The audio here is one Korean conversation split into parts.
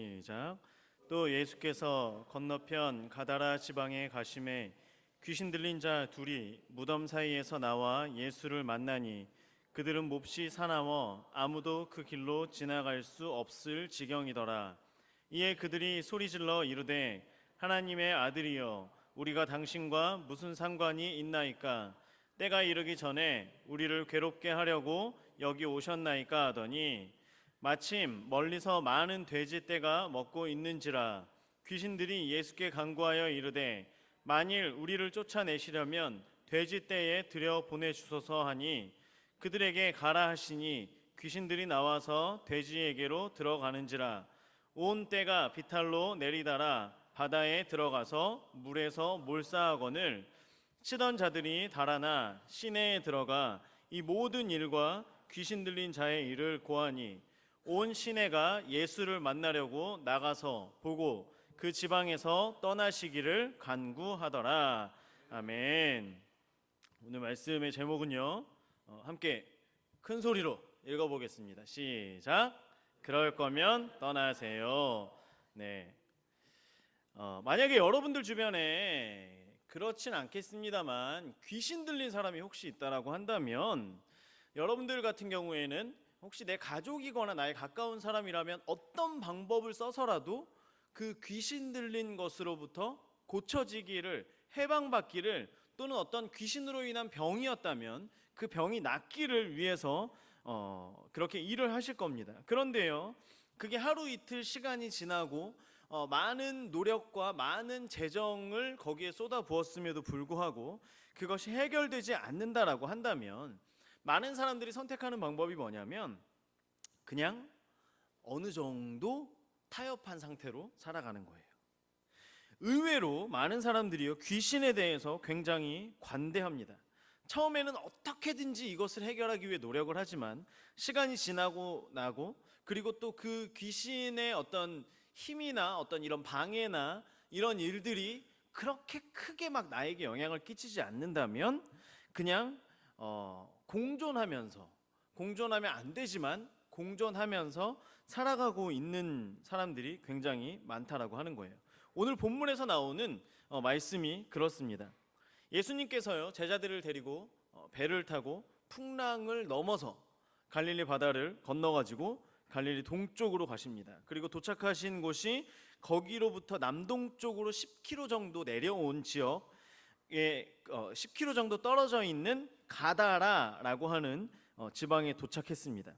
시작. 또 예수께서 건너편 가다라 지방에 가심에 귀신 들린 자 둘이 무덤 사이에서 나와 예수를 만나니 그들은 몹시 사나워 아무도 그 길로 지나갈 수 없을 지경이더라. 이에 그들이 소리질러 이르되 하나님의 아들이여 우리가 당신과 무슨 상관이 있나이까? 때가 이르기 전에 우리를 괴롭게 하려고 여기 오셨나이까 하더니 마침 멀리서 많은 돼지떼가 먹고 있는지라. 귀신들이 예수께 간구하여 이르되 만일 우리를 쫓아내시려면 돼지떼에 들여 보내주소서 하니 그들에게 가라 하시니 귀신들이 나와서 돼지에게로 들어가는지라. 온 떼가 비탈로 내리달아 바다에 들어가서 물에서 몰사하거늘 치던 자들이 달아나 시내에 들어가 이 모든 일과 귀신 들린 자의 일을 고하니 온 시내가 예수를 만나려고 나가서 보고 그 지방에서 떠나시기를 간구하더라. 아멘. 오늘 말씀의 제목은요, 함께 큰 소리로 읽어보겠습니다. 시작. 그럴 거면 떠나세요. 네. 만약에 여러분들 주변에 그렇진 않겠습니다만 귀신 들린 사람이 혹시 있다라고 한다면 여러분들 같은 경우에는 혹시 내 가족이거나 나의 가까운 사람이라면 어떤 방법을 써서라도 그 귀신 들린 것으로부터 고쳐지기를, 해방받기를, 또는 어떤 귀신으로 인한 병이었다면 그 병이 낫기를 위해서 그렇게 일을 하실 겁니다. 그런데요, 그게 하루 이틀 시간이 지나고 많은 노력과 많은 재정을 거기에 쏟아 부었음에도 불구하고 그것이 해결되지 않는다라고 한다면 많은 사람들이 선택하는 방법이 뭐냐면 그냥 어느 정도 타협한 상태로 살아가는 거예요. 의외로 많은 사람들이요, 귀신에 대해서 굉장히 관대합니다. 처음에는 어떻게든지 이것을 해결하기 위해 노력을 하지만 시간이 지나고 나고, 그리고 또 그 귀신의 어떤 힘이나 어떤 이런 방해나 이런 일들이 그렇게 크게 막 나에게 영향을 끼치지 않는다면 그냥 공존하면 안 되지만 공존하면서 살아가고 있는 사람들이 굉장히 많다라고 하는 거예요. 오늘 본문에서 나오는 말씀이 그렇습니다. 예수님께서요, 제자들을 데리고 배를 타고 풍랑을 넘어서 갈릴리 바다를 건너가지고 갈릴리 동쪽으로 가십니다. 그리고 도착하신 곳이 거기로부터 남동쪽으로 10km 정도 내려온 지역에 10km 정도 떨어져 있는 가다라라고 하는 지방에 도착했습니다.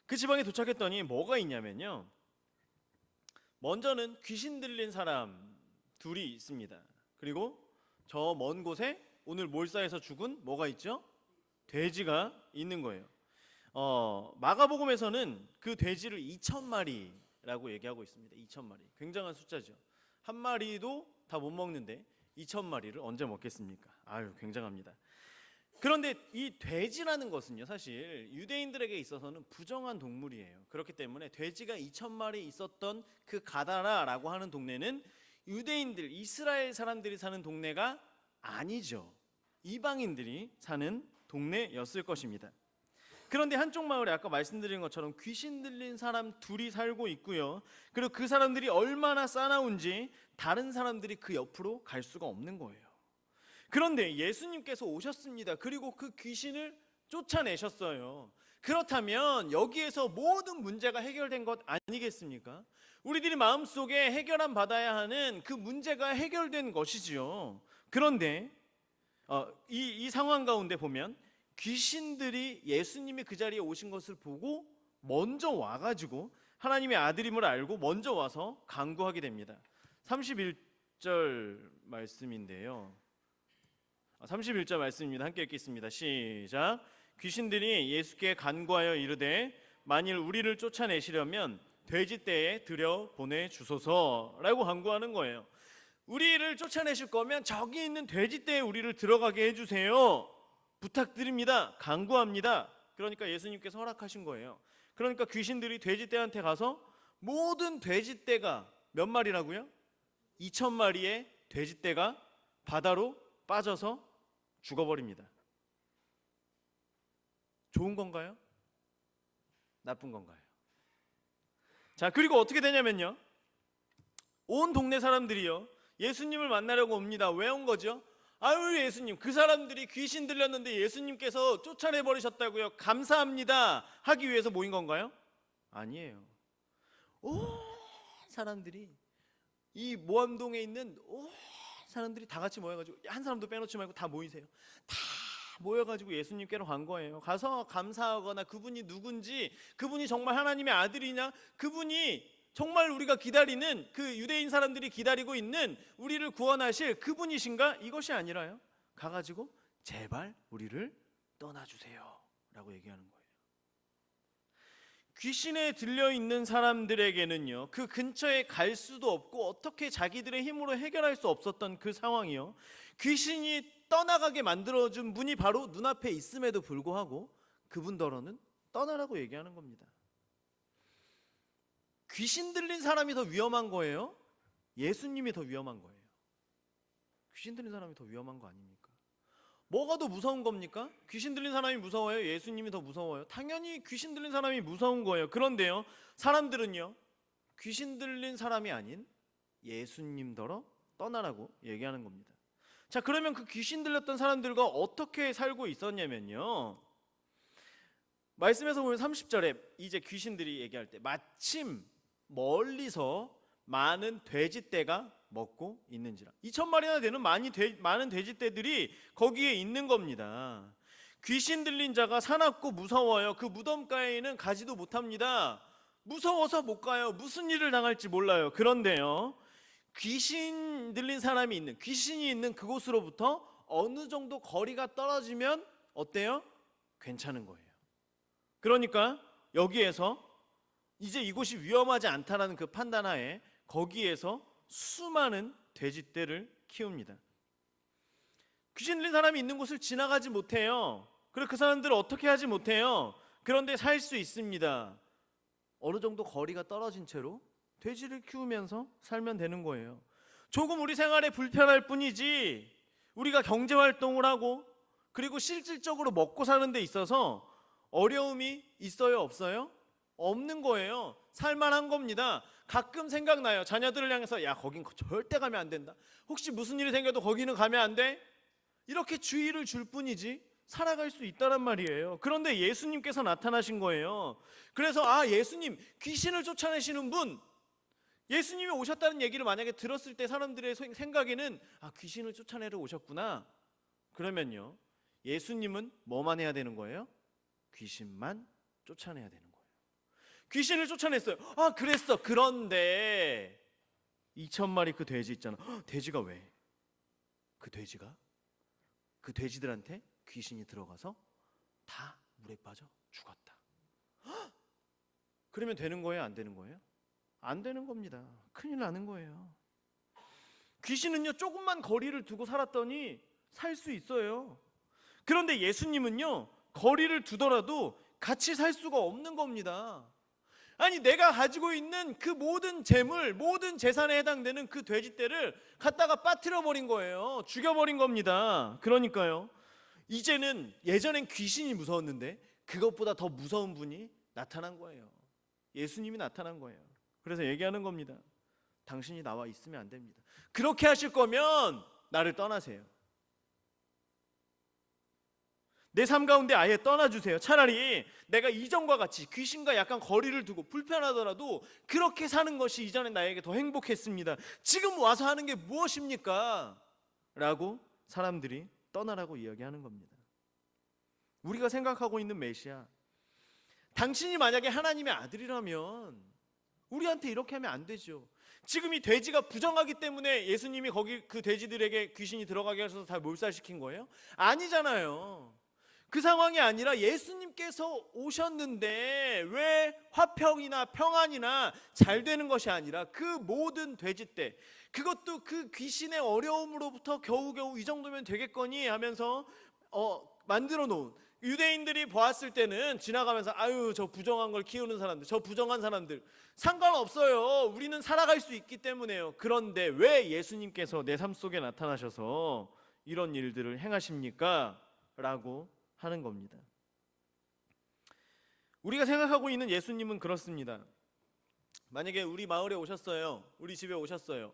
그 지방에 도착했더니 뭐가 있냐면요, 먼저는 귀신 들린 사람 둘이 있습니다. 그리고 저 먼 곳에 오늘 몰사에서 죽은 뭐가 있죠? 돼지가 있는 거예요. 마가복음에서는 그 돼지를 2,000마리라고 얘기하고 있습니다. 2,000마리. 굉장한 숫자죠. 한 마리도 다 못 먹는데 2,000마리를 언제 먹겠습니까? 아유, 굉장합니다. 그런데 이 돼지라는 것은요, 사실 유대인들에게 있어서는 부정한 동물이에요. 그렇기 때문에 돼지가 2,000마리 있었던 그 가다라라고 하는 동네는 유대인들, 이스라엘 사람들이 사는 동네가 아니죠. 이방인들이 사는 동네였을 것입니다. 그런데 한쪽 마을에 아까 말씀드린 것처럼 귀신 들린 사람 둘이 살고 있고요, 그리고 그 사람들이 얼마나 싸나운지 다른 사람들이 그 옆으로 갈 수가 없는 거예요. 그런데 예수님께서 오셨습니다. 그리고 그 귀신을 쫓아내셨어요. 그렇다면 여기에서 모든 문제가 해결된 것 아니겠습니까? 우리들이 마음속에 해결안 받아야 하는 그 문제가 해결된 것이지요. 그런데 이 상황 가운데 보면 귀신들이 예수님이 그 자리에 오신 것을 보고 먼저 와가지고 하나님의 아들임을 알고 먼저 와서 간구하게 됩니다. 31절 말씀인데요, 31절 말씀입니다. 함께 읽겠습니다. 시작. 귀신들이 예수께 간구하여 이르되 만일 우리를 쫓아내시려면 돼지떼에 들여 보내주소서라고 간구하는 거예요. 우리를 쫓아내실 거면 저기 있는 돼지떼에 우리를 들어가게 해주세요. 부탁드립니다. 간구합니다. 그러니까 예수님께서 허락하신 거예요. 그러니까 귀신들이 돼지떼한테 가서 모든 돼지떼가 몇 마리라고요? 2,000마리의 돼지떼가 바다로 빠져서 죽어버립니다. 좋은 건가요? 나쁜 건가요? 자, 그리고 어떻게 되냐면요, 온 동네 사람들이요 예수님을 만나려고 옵니다. 왜 온 거죠? 아유, 예수님, 그 사람들이 귀신 들렸는데 예수님께서 쫓아내 버리셨다고요, 감사합니다 하기 위해서 모인 건가요? 아니에요. 온 사람들이, 이 모암동에 있는 온 사람들이 다 같이 모여가지고, 한 사람도 빼놓지 말고 다 모이세요. 다 모여가지고 예수님께로 간 거예요. 가서 감사하거나 그분이 누군지, 그분이 정말 하나님의 아들이냐, 그분이 정말 우리가 기다리는, 그 유대인 사람들이 기다리고 있는 우리를 구원하실 그분이신가, 이것이 아니라요, 가가지고 제발 우리를 떠나주세요 라고 얘기하는 거예요. 귀신에 들려있는 사람들에게는요, 그 근처에 갈 수도 없고 어떻게 자기들의 힘으로 해결할 수 없었던 그 상황이요, 귀신이 떠나가게 만들어준 분이 바로 눈앞에 있음에도 불구하고 그분더러는 떠나라고 얘기하는 겁니다. 귀신 들린 사람이 더 위험한 거예요? 예수님이 더 위험한 거예요? 귀신 들린 사람이 더 위험한 거 아닙니까? 뭐가 더 무서운 겁니까? 귀신 들린 사람이 무서워요? 예수님이 더 무서워요? 당연히 귀신 들린 사람이 무서운 거예요. 그런데요, 사람들은요, 귀신 들린 사람이 아닌 예수님더러 떠나라고 얘기하는 겁니다. 자, 그러면 그 귀신 들렸던 사람들과 어떻게 살고 있었냐면요, 말씀에서 보면 30절에 이제 귀신들이 얘기할 때 마침 멀리서 많은 돼지떼가 먹고 있는지라. 2,000마리나 되는 많은 돼지떼들이 거기에 있는 겁니다. 귀신 들린 자가 사납고 무서워요. 그 무덤가에는 가지도 못합니다. 무서워서 못 가요. 무슨 일을 당할지 몰라요. 그런데요, 귀신 들린 사람이 있는, 귀신이 있는 그곳으로부터 어느 정도 거리가 떨어지면 어때요? 괜찮은 거예요. 그러니까 여기에서 이제 이곳이 위험하지 않다라는 그 판단하에 거기에서 수많은 돼지떼를 키웁니다. 귀신 들린 사람이 있는 곳을 지나가지 못해요. 그리고 그 사람들을 어떻게 하지 못해요. 그런데 살 수 있습니다. 어느 정도 거리가 떨어진 채로 돼지를 키우면서 살면 되는 거예요. 조금 우리 생활에 불편할 뿐이지, 우리가 경제활동을 하고 그리고 실질적으로 먹고 사는 데 있어서 어려움이 있어요, 없어요? 없는 거예요. 살만한 겁니다. 가끔 생각나요. 자녀들을 향해서, 야, 거긴 절대 가면 안 된다. 혹시 무슨 일이 생겨도 거기는 가면 안 돼? 이렇게 주의를 줄 뿐이지 살아갈 수 있다란 말이에요. 그런데 예수님께서 나타나신 거예요. 그래서 예수님, 귀신을 쫓아내시는 분, 예수님이 오셨다는 얘기를 만약에 들었을 때 사람들의 생각에는 귀신을 쫓아내러 오셨구나. 그러면요, 예수님은 뭐만 해야 되는 거예요? 귀신만 쫓아내야 되는 거예요. 귀신을 쫓아냈어요. 그랬어. 그런데 2,000마리 그 돼지 있잖아. 돼지가 왜? 그 돼지들한테 귀신이 들어가서 다 물에 빠져 죽었다. 그러면 되는 거예요, 안 되는 거예요? 안 되는 겁니다. 큰일 나는 거예요. 귀신은요, 조금만 거리를 두고 살았더니 살 수 있어요. 그런데 예수님은요, 거리를 두더라도 같이 살 수가 없는 겁니다. 아니, 내가 가지고 있는 그 모든 재물, 모든 재산에 해당되는 그 돼지떼를 갖다가 빠뜨려 버린 거예요. 죽여버린 겁니다. 그러니까요, 이제는, 예전엔 귀신이 무서웠는데 그것보다 더 무서운 분이 나타난 거예요. 예수님이 나타난 거예요. 그래서 얘기하는 겁니다. 당신이 나와 있으면 안 됩니다. 그렇게 하실 거면 나를 떠나세요. 내 삶 가운데 아예 떠나주세요. 차라리 내가 이전과 같이 귀신과 약간 거리를 두고 불편하더라도 그렇게 사는 것이 이전에 나에게 더 행복했습니다. 지금 와서 하는 게 무엇입니까? 라고 사람들이 떠나라고 이야기하는 겁니다. 우리가 생각하고 있는 메시아, 당신이 만약에 하나님의 아들이라면 우리한테 이렇게 하면 안 되죠. 지금 이 돼지가 부정하기 때문에 예수님이 거기 그 돼지들에게 귀신이 들어가게 하셔서 다 몰살시킨 거예요? 아니잖아요. 그 상황이 아니라 예수님께서 오셨는데 왜 화평이나 평안이나 잘 되는 것이 아니라 그 모든 돼지떼, 그것도 그 귀신의 어려움으로부터 겨우겨우 이 정도면 되겠거니 하면서 만들어 놓은, 유대인들이 보았을 때는 지나가면서 저 부정한 걸 키우는 사람들, 저 부정한 사람들 상관없어요. 우리는 살아갈 수 있기 때문에요. 그런데 왜 예수님께서 내 삶 속에 나타나셔서 이런 일들을 행하십니까? 라고 하는 겁니다. 우리가 생각하고 있는 예수님은 그렇습니다. 만약에 우리 마을에 오셨어요. 우리 집에 오셨어요.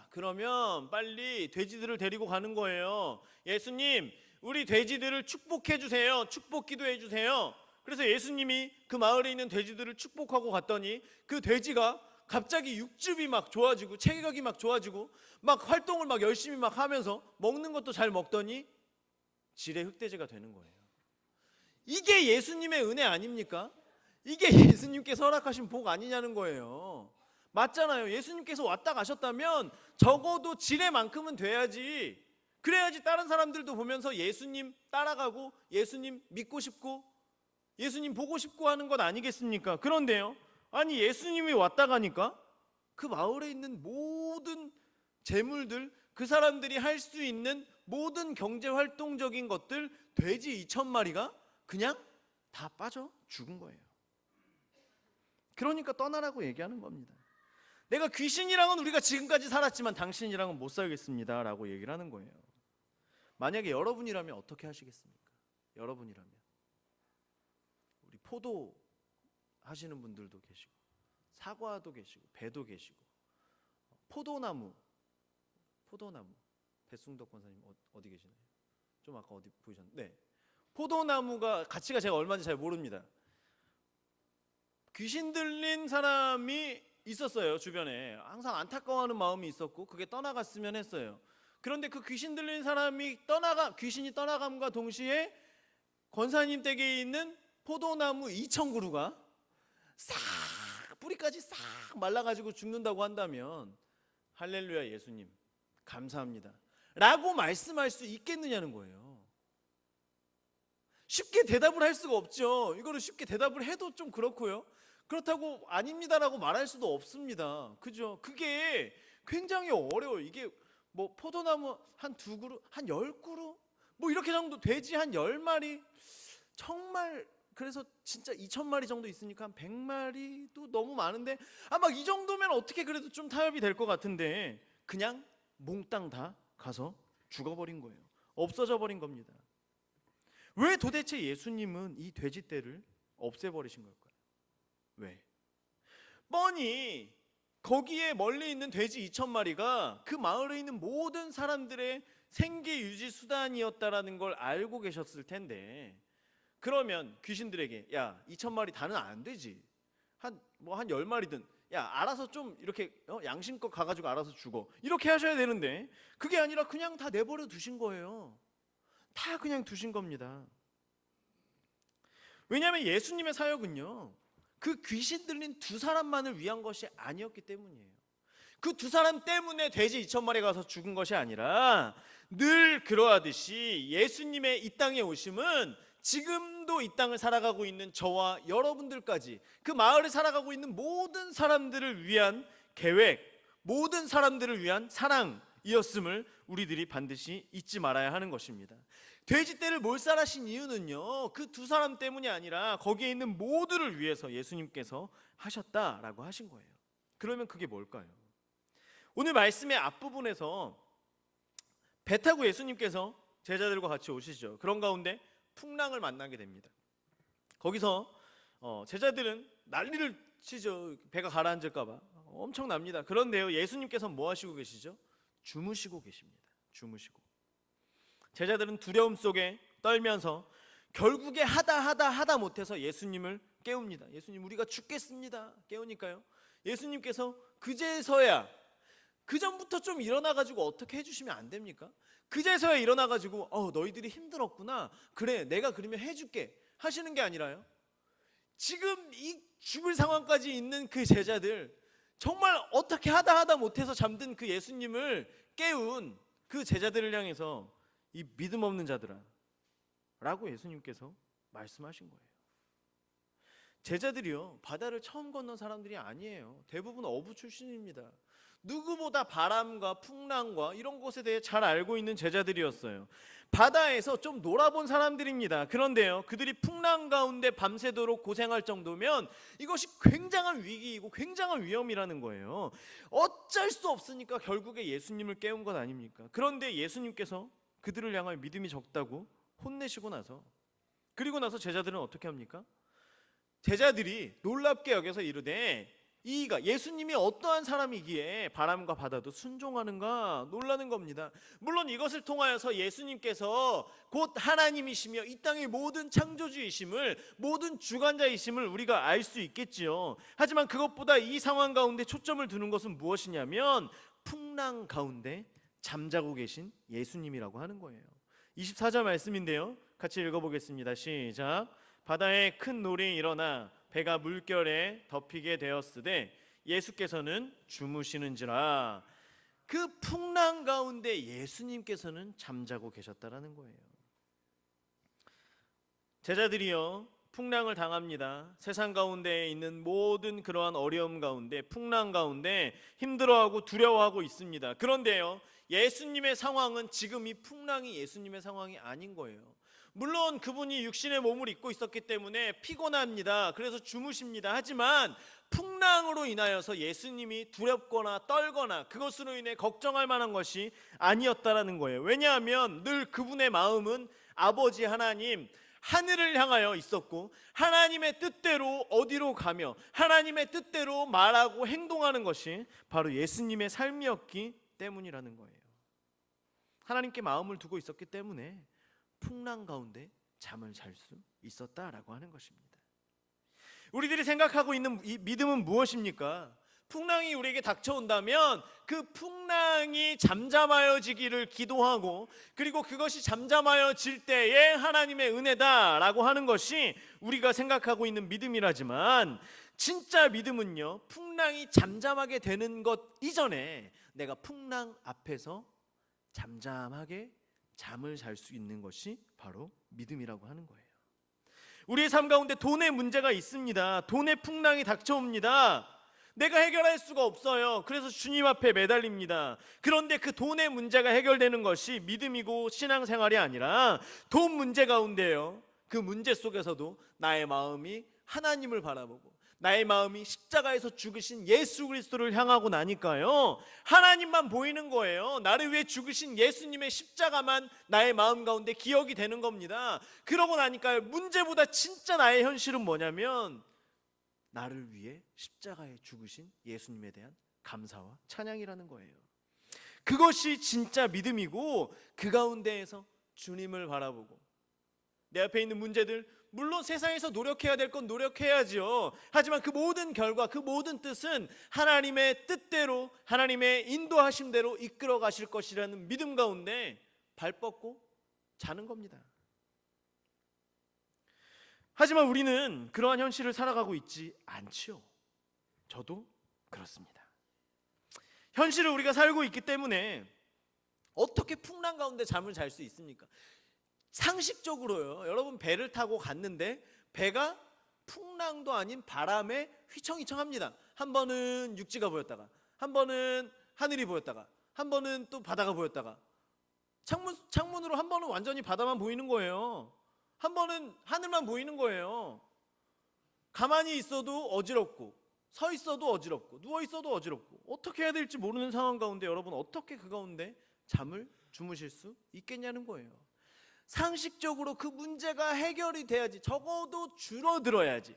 그러면 빨리 돼지들을 데리고 가는 거예요. 예수님, 우리 돼지들을 축복해 주세요. 축복 기도해 주세요. 그래서 예수님이 그 마을에 있는 돼지들을 축복하고 갔더니 그 돼지가 갑자기 육즙이 막 좋아지고 체격이 막 좋아지고 막 활동을 막 열심히 막 하면서 먹는 것도 잘 먹더니 지레 흑돼지가 되는 거예요. 이게 예수님의 은혜 아닙니까? 이게 예수님께서 허락하신 복 아니냐는 거예요. 맞잖아요. 예수님께서 왔다 가셨다면 적어도 지레만큼은 돼야지. 그래야지 다른 사람들도 보면서 예수님 따라가고 예수님 믿고 싶고 예수님 보고 싶고 하는 것 아니겠습니까? 그런데요, 아니 예수님이 왔다 가니까 그 마을에 있는 모든 재물들, 그 사람들이 할 수 있는 모든 경제활동적인 것들, 돼지 2,000마리가 그냥 다 빠져 죽은 거예요. 그러니까 떠나라고 얘기하는 겁니다. 내가 귀신이랑은 우리가 지금까지 살았지만 당신이랑은 못 살겠습니다 라고 얘기를 하는 거예요. 만약에 여러분이라면 어떻게 하시겠습니까? 여러분이라면 우리 포도 하시는 분들도 계시고 사과도 계시고 배도 계시고 포도나무 배승덕 권사님 어디 계시나요? 좀 아까 어디 보이셨나요? 네, 포도나무가 가치가 제가 얼마인지 잘 모릅니다. 귀신 들린 사람이 있었어요. 주변에 항상 안타까워하는 마음이 있었고 그게 떠나갔으면 했어요. 그런데 그 귀신 들린 사람이 귀신이 떠나감과 동시에 권사님 댁에 있는 포도나무 2,000그루가 싹 뿌리까지 싹 말라가지고 죽는다고 한다면 할렐루야 예수님 감사합니다 라고 말씀할 수 있겠느냐는 거예요. 쉽게 대답을 할 수가 없죠. 이거를 쉽게 대답을 해도 좀 그렇고요. 그렇다고 아닙니다라고 말할 수도 없습니다. 그죠? 그게 굉장히 어려워요. 이게 뭐 포도나무 한 2그루, 한 10그루 뭐 이렇게 정도 돼지 한 10마리 정말 그래서 진짜 2,000마리 정도 있으니까 한 100마리도 너무 많은데 막 이 정도면 어떻게 그래도 좀 타협이 될 것 같은데 그냥 몽땅 다 가서 죽어버린 거예요. 없어져 버린 겁니다. 왜 도대체 예수님은 이 돼지떼를 없애버리신 걸까요? 왜? 뻔히 거기에 멀리 있는 돼지 2,000마리가 그 마을에 있는 모든 사람들의 생계 유지 수단이었다라는 걸 알고 계셨을 텐데 그러면 귀신들에게 야 2,000마리 다는 안 되지 한 10마리든 야 알아서 좀 이렇게 양심껏 가가지고 알아서 죽어 이렇게 하셔야 되는데 그게 아니라 그냥 다 내버려 두신 거예요. 다 그냥 두신 겁니다. 왜냐하면 예수님의 사역은요 그 귀신 들린 2사람만을 위한 것이 아니었기 때문이에요. 그 2사람 때문에 돼지 2,000마리 가서 죽은 것이 아니라 늘 그러하듯이 예수님의 이 땅에 오심은 지금도 이 땅을 살아가고 있는 저와 여러분들까지 그 마을에 살아가고 있는 모든 사람들을 위한 계획, 모든 사람들을 위한 사랑이었음을 우리들이 반드시 잊지 말아야 하는 것입니다. 돼지떼를 몰살하신 이유는요 그 2사람 때문이 아니라 거기에 있는 모두를 위해서 예수님께서 하셨다라고 하신 거예요. 그러면 그게 뭘까요? 오늘 말씀의 앞부분에서 배 타고 예수님께서 제자들과 같이 오시죠. 그런 가운데 풍랑을 만나게 됩니다. 거기서 제자들은 난리를 치죠. 배가 가라앉을까 봐 엄청납니다. 그런데요 예수님께서 뭐 하시고 계시죠? 주무시고 계십니다. 주무시고 제자들은 두려움 속에 떨면서 결국에 하다 못해서 예수님을 깨웁니다. 예수님 우리가 죽겠습니다. 깨우니까요 예수님께서 그제서야 그전부터 좀 일어나가지고 어떻게 해주시면 안 됩니까? 그제서야 일어나가지고 너희들이 힘들었구나 그래 내가 그러면 해줄게 하시는 게 아니라요 지금 이 죽을 상황까지 있는 그 제자들 정말 어떻게 하다 못해서 잠든 그 예수님을 깨운 그 제자들을 향해서 이 믿음 없는 자들아 라고 예수님께서 말씀하신 거예요. 제자들이요 바다를 처음 건넌 사람들이 아니에요. 대부분 어부 출신입니다. 누구보다 바람과 풍랑과 이런 것에 대해 잘 알고 있는 제자들이었어요. 바다에서 좀 놀아본 사람들입니다. 그런데요 그들이 풍랑 가운데 밤새도록 고생할 정도면 이것이 굉장한 위기이고 굉장한 위험이라는 거예요. 어쩔 수 없으니까 결국에 예수님을 깨운 것 아닙니까? 그런데 예수님께서 그들을 향하여 믿음이 적다고 혼내시고 나서 그리고 나서 제자들은 어떻게 합니까? 제자들이 놀랍게 여겨서 이르되 이가 예수님이 어떠한 사람이기에 바람과 바다도 순종하는가 놀라는 겁니다. 물론 이것을 통하여서 예수님께서 곧 하나님이시며 이 땅의 모든 창조주이심을, 모든 주관자이심을 우리가 알 수 있겠지요. 하지만 그것보다 이 상황 가운데 초점을 두는 것은 무엇이냐면 풍랑 가운데 잠자고 계신 예수님이라고 하는 거예요. 24절 말씀인데요, 같이 읽어보겠습니다. 시작. 바다에 큰 놀이 일어나 배가 물결에 덮이게 되었으되 예수께서는 주무시는지라. 그 풍랑 가운데 예수님께서는 잠자고 계셨다라는 거예요. 제자들이요, 풍랑을 당합니다. 세상 가운데 있는 모든 그러한 어려움 가운데, 풍랑 가운데 힘들어하고 두려워하고 있습니다. 그런데요, 예수님의 상황은 지금 이 풍랑이 예수님의 상황이 아닌 거예요. 물론 그분이 육신의 몸을 입고 있었기 때문에 피곤합니다. 그래서 주무십니다. 하지만 풍랑으로 인하여서 예수님이 두렵거나 떨거나 그것으로 인해 걱정할 만한 것이 아니었다라는 거예요. 왜냐하면 늘 그분의 마음은 아버지 하나님, 하늘을 향하여 있었고 하나님의 뜻대로 어디로 가며 하나님의 뜻대로 말하고 행동하는 것이 바로 예수님의 삶이었기 때문이라는 거예요. 하나님께 마음을 두고 있었기 때문에 풍랑 가운데 잠을 잘 수 있었다라고 하는 것입니다. 우리들이 생각하고 있는 이 믿음은 무엇입니까? 풍랑이 우리에게 닥쳐온다면 그 풍랑이 잠잠하여지기를 기도하고, 그리고 그것이 잠잠하여질 때에 하나님의 은혜다라고 하는 것이 우리가 생각하고 있는 믿음이라지만, 진짜 믿음은요, 풍랑이 잠잠하게 되는 것 이전에 내가 풍랑 앞에서 잠잠하게 잠을 잘 수 있는 것이 바로 믿음이라고 하는 거예요. 우리의 삶 가운데 돈의 문제가 있습니다. 돈의 풍랑이 닥쳐옵니다. 내가 해결할 수가 없어요. 그래서 주님 앞에 매달립니다. 그런데 그 돈의 문제가 해결되는 것이 믿음이고 신앙생활이 아니라 돈 문제 가운데요, 그 문제 속에서도 나의 마음이 하나님을 바라보고 나의 마음이 십자가에서 죽으신 예수 그리스도를 향하고 나니까요, 하나님만 보이는 거예요. 나를 위해 죽으신 예수님의 십자가만 나의 마음 가운데 기억이 되는 겁니다. 그러고 나니까요, 문제보다 진짜 나의 현실은 뭐냐면 나를 위해 십자가에 죽으신 예수님에 대한 감사와 찬양이라는 거예요. 그것이 진짜 믿음이고, 그 가운데에서 주님을 바라보고 내 앞에 있는 문제들, 물론 세상에서 노력해야 될 건 노력해야죠. 하지만 그 모든 결과, 그 모든 뜻은 하나님의 뜻대로, 하나님의 인도하심대로 이끌어 가실 것이라는 믿음 가운데 발 뻗고 자는 겁니다. 하지만 우리는 그러한 현실을 살아가고 있지 않지요. 저도 그렇습니다. 현실을 우리가 살고 있기 때문에 어떻게 풍랑 가운데 잠을 잘 수 있습니까? 상식적으로요, 여러분 배를 타고 갔는데 배가 풍랑도 아닌 바람에 휘청휘청합니다. 한 번은 육지가 보였다가, 한 번은 하늘이 보였다가, 한 번은 또 바다가 보였다가, 창문으로 한 번은 완전히 바다만 보이는 거예요. 한 번은 하늘만 보이는 거예요. 가만히 있어도 어지럽고, 서 있어도 어지럽고, 누워 있어도 어지럽고, 어떻게 해야 될지 모르는 상황 가운데 여러분 어떻게 그 가운데 잠을 주무실 수 있겠냐는 거예요. 상식적으로 그 문제가 해결이 돼야지, 적어도 줄어들어야지,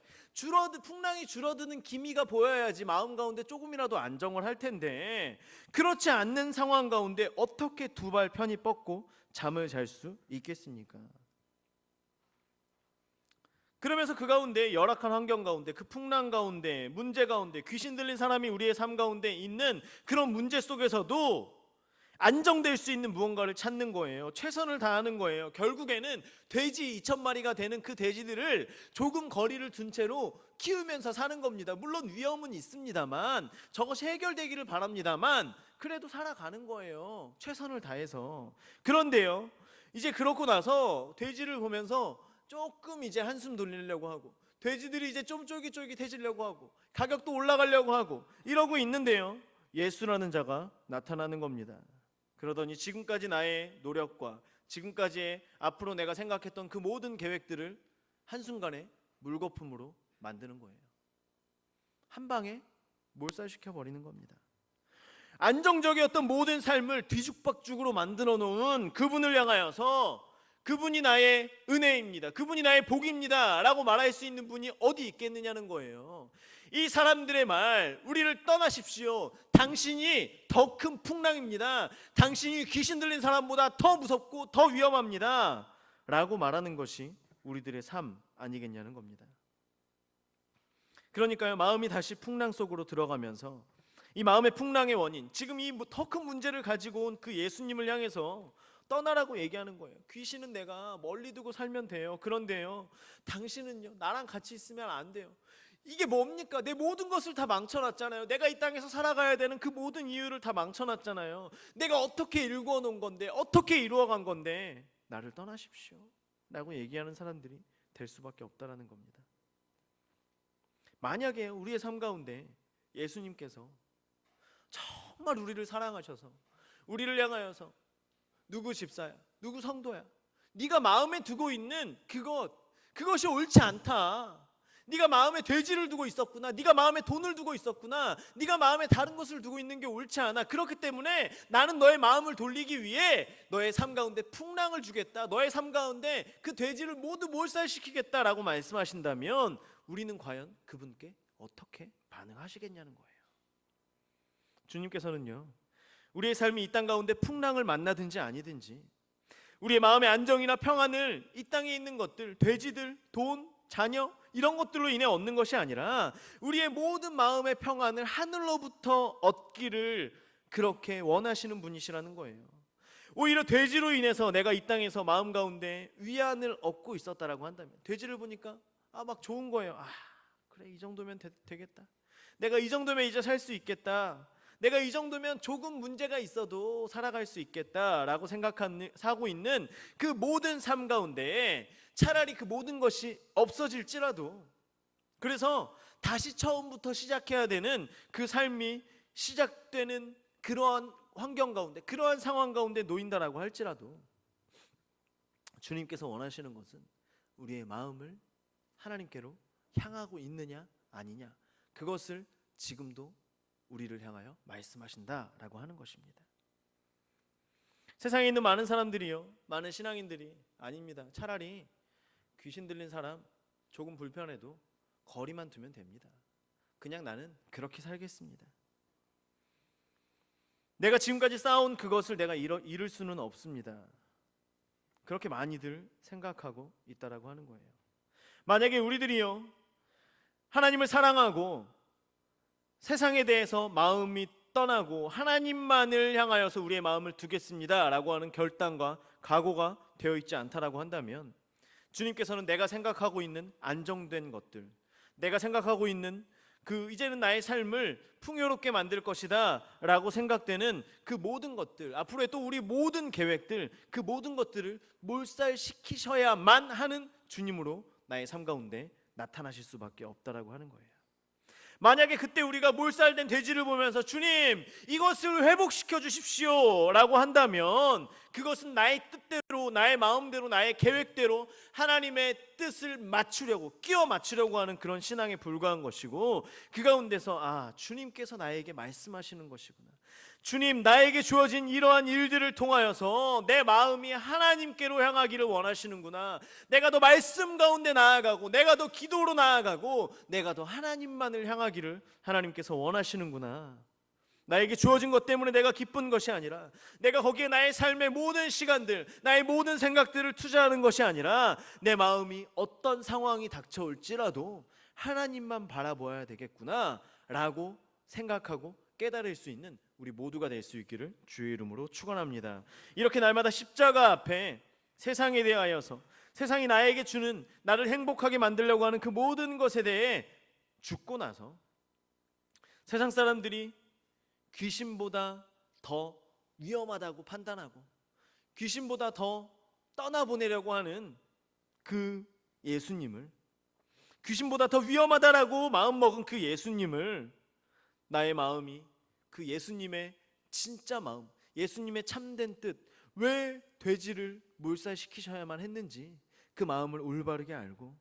풍랑이 줄어드는 기미가 보여야지 마음 가운데 조금이라도 안정을 할 텐데, 그렇지 않는 상황 가운데 어떻게 두 발 편히 뻗고 잠을 잘 수 있겠습니까? 그러면서 그 가운데, 열악한 환경 가운데, 그 풍랑 가운데, 문제 가운데, 귀신 들린 사람이 우리의 삶 가운데 있는 그런 문제 속에서도 안정될 수 있는 무언가를 찾는 거예요. 최선을 다하는 거예요. 결국에는 돼지 2,000마리가 되는 그 돼지들을 조금 거리를 둔 채로 키우면서 사는 겁니다. 물론 위험은 있습니다만, 저것이 해결되기를 바랍니다만, 그래도 살아가는 거예요. 최선을 다해서. 그런데요, 이제 그렇고 나서 돼지를 보면서 조금 이제 한숨 돌리려고 하고, 돼지들이 이제 좀 쫄깃쫄깃해지려고 하고, 가격도 올라가려고 하고 이러고 있는데요, 예수라는 자가 나타나는 겁니다. 그러더니 지금까지 나의 노력과 지금까지의 앞으로 내가 생각했던 그 모든 계획들을 한순간에 물거품으로 만드는 거예요. 한 방에 몰살시켜버리는 겁니다. 안정적이었던 모든 삶을 뒤죽박죽으로 만들어 놓은 그분을 향하여서 그분이 나의 은혜입니다, 그분이 나의 복입니다 라고 말할 수 있는 분이 어디 있겠느냐는 거예요. 이 사람들의 말, 우리를 떠나십시오, 당신이 더 큰 풍랑입니다, 당신이 귀신 들린 사람보다 더 무섭고 더 위험합니다 라고 말하는 것이 우리들의 삶 아니겠냐는 겁니다. 그러니까요, 마음이 다시 풍랑 속으로 들어가면서 이 마음의 풍랑의 원인, 지금 이 더 큰 문제를 가지고 온 그 예수님을 향해서 떠나라고 얘기하는 거예요. 귀신은 내가 멀리 두고 살면 돼요. 그런데요, 당신은요, 나랑 같이 있으면 안 돼요. 이게 뭡니까? 내 모든 것을 다 망쳐놨잖아요. 내가 이 땅에서 살아가야 되는 그 모든 이유를 다 망쳐놨잖아요. 내가 어떻게 일구어 놓은 건데, 어떻게 이루어간 건데, 나를 떠나십시오 라고 얘기하는 사람들이 될 수밖에 없다라는 겁니다. 만약에 우리의 삶 가운데 예수님께서 정말 우리를 사랑하셔서 우리를 향하여서 누구 집사야, 누구 성도야, 네가 마음에 두고 있는 그것이 옳지 않다, 네가 마음에 돼지를 두고 있었구나, 네가 마음에 돈을 두고 있었구나, 네가 마음에 다른 것을 두고 있는 게 옳지 않아, 그렇기 때문에 나는 너의 마음을 돌리기 위해 너의 삶 가운데 풍랑을 주겠다, 너의 삶 가운데 그 돼지를 모두 몰살시키겠다라고 말씀하신다면 우리는 과연 그분께 어떻게 반응하시겠냐는 거예요. 주님께서는요, 우리의 삶이 이 땅 가운데 풍랑을 만나든지 아니든지 우리의 마음의 안정이나 평안을 이 땅에 있는 것들, 돼지들, 돈, 자녀 이런 것들로 인해 얻는 것이 아니라 우리의 모든 마음의 평안을 하늘로부터 얻기를 그렇게 원하시는 분이시라는 거예요. 오히려 돼지로 인해서 내가 이 땅에서 마음 가운데 위안을 얻고 있었다라고 한다면, 돼지를 보니까 막 좋은 거예요. 그래, 이 정도면 되겠다, 내가 이 정도면 이제 살 수 있겠다, 내가 이 정도면 조금 문제가 있어도 살아갈 수 있겠다라고 생각하고 있는 그 모든 삶 가운데 차라리 그 모든 것이 없어질지라도, 그래서 다시 처음부터 시작해야 되는 그 삶이 시작되는 그러한 환경 가운데, 그러한 상황 가운데 놓인다라고 할지라도 주님께서 원하시는 것은 우리의 마음을 하나님께로 향하고 있느냐 아니냐, 그것을 지금도 우리를 향하여 말씀하신다라고 하는 것입니다. 세상에 있는 많은 사람들이요, 많은 신앙인들이 아닙니다, 차라리 귀신 들린 사람 조금 불편해도 거리만 두면 됩니다, 그냥 나는 그렇게 살겠습니다, 내가 지금까지 쌓아온 그것을 내가 잃을 수는 없습니다, 그렇게 많이들 생각하고 있다라고 하는 거예요. 만약에 우리들이요, 하나님을 사랑하고 세상에 대해서 마음이 떠나고 하나님만을 향하여서 우리의 마음을 두겠습니다 라고 하는 결단과 각오가 되어 있지 않다라고 한다면, 주님께서는 내가 생각하고 있는 안정된 것들, 내가 생각하고 있는 이제는 나의 삶을 풍요롭게 만들 것이다 라고 생각되는 그 모든 것들, 앞으로의 또 우리 모든 계획들, 그 모든 것들을 몰살시키셔야만 하는 주님으로 나의 삶 가운데 나타나실 수밖에 없다라고 하는 거예요. 만약에 그때 우리가 몰살된 돼지를 보면서 주님 이것을 회복시켜 주십시오 라고 한다면, 그것은 나의 뜻대로, 나의 마음대로, 나의 계획대로 하나님의 뜻을 맞추려고, 끼워 맞추려고 하는 그런 신앙에 불과한 것이고, 그 가운데서 주님께서 나에게 말씀하시는 것이구나, 주님 나에게 주어진 이러한 일들을 통하여서 내 마음이 하나님께로 향하기를 원하시는구나, 내가 더 말씀 가운데 나아가고, 내가 더 기도로 나아가고, 내가 더 하나님만을 향하기를 하나님께서 원하시는구나, 나에게 주어진 것 때문에 내가 기쁜 것이 아니라, 내가 거기에 나의 삶의 모든 시간들, 나의 모든 생각들을 투자하는 것이 아니라, 내 마음이 어떤 상황이 닥쳐올지라도 하나님만 바라보아야 되겠구나 라고 생각하고 깨달을 수 있는 우리 모두가 될 수 있기를 주의 이름으로 축원합니다. 이렇게 날마다 십자가 앞에 세상에 대하여서, 세상이 나에게 주는, 나를 행복하게 만들려고 하는 그 모든 것에 대해 죽고 나서 세상 사람들이 귀신보다 더 위험하다고 판단하고 귀신보다 더 떠나보내려고 하는 그 예수님을, 귀신보다 더 위험하다라고 마음먹은 그 예수님을, 나의 마음이 그 예수님의 진짜 마음, 예수님의 참된 뜻, 왜 돼지를 몰살시키셔야만 했는지 그 마음을 올바르게 알고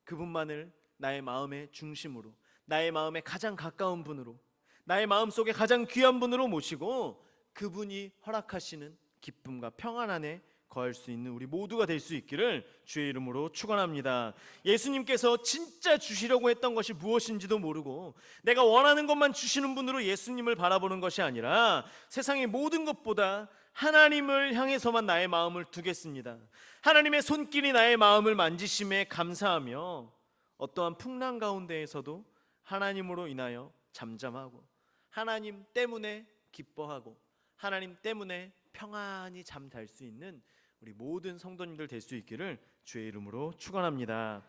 그분만을 나의 마음의 중심으로, 나의 마음에 가장 가까운 분으로, 나의 마음속에 가장 귀한 분으로 모시고 그분이 허락하시는 기쁨과 평안 안에 거할 수 있는 우리 모두가 될 수 있기를 주의 이름으로 축원합니다. 예수님께서 진짜 주시려고 했던 것이 무엇인지도 모르고 내가 원하는 것만 주시는 분으로 예수님을 바라보는 것이 아니라 세상의 모든 것보다 하나님을 향해서만 나의 마음을 두겠습니다. 하나님의 손길이 나의 마음을 만지심에 감사하며 어떠한 풍랑 가운데에서도 하나님으로 인하여 잠잠하고 하나님 때문에 기뻐하고 하나님 때문에 평안히 잠잘 수 있는 우리 모든 성도님들 될 수 있기를 주의 이름으로 축원합니다.